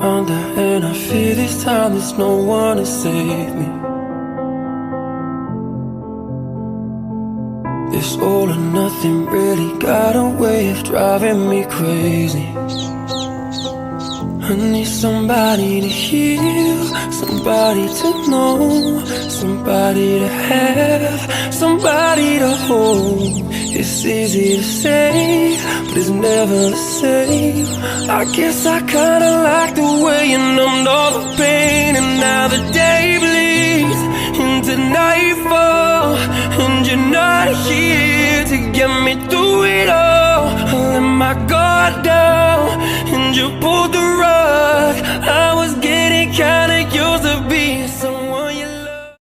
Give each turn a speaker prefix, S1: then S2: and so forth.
S1: under, and I fear this time there's no one to save me. This all or nothing really got a way of driving me crazy. I need somebody to heal, somebody to know, somebody to have, somebody to hold. It's easy to say, but it's never the same. I guess I kinda like the way you numbed all the pain, and now the day bleeds into nightfall, and you're not here to get me through it all. I let my guard down, and you pulled the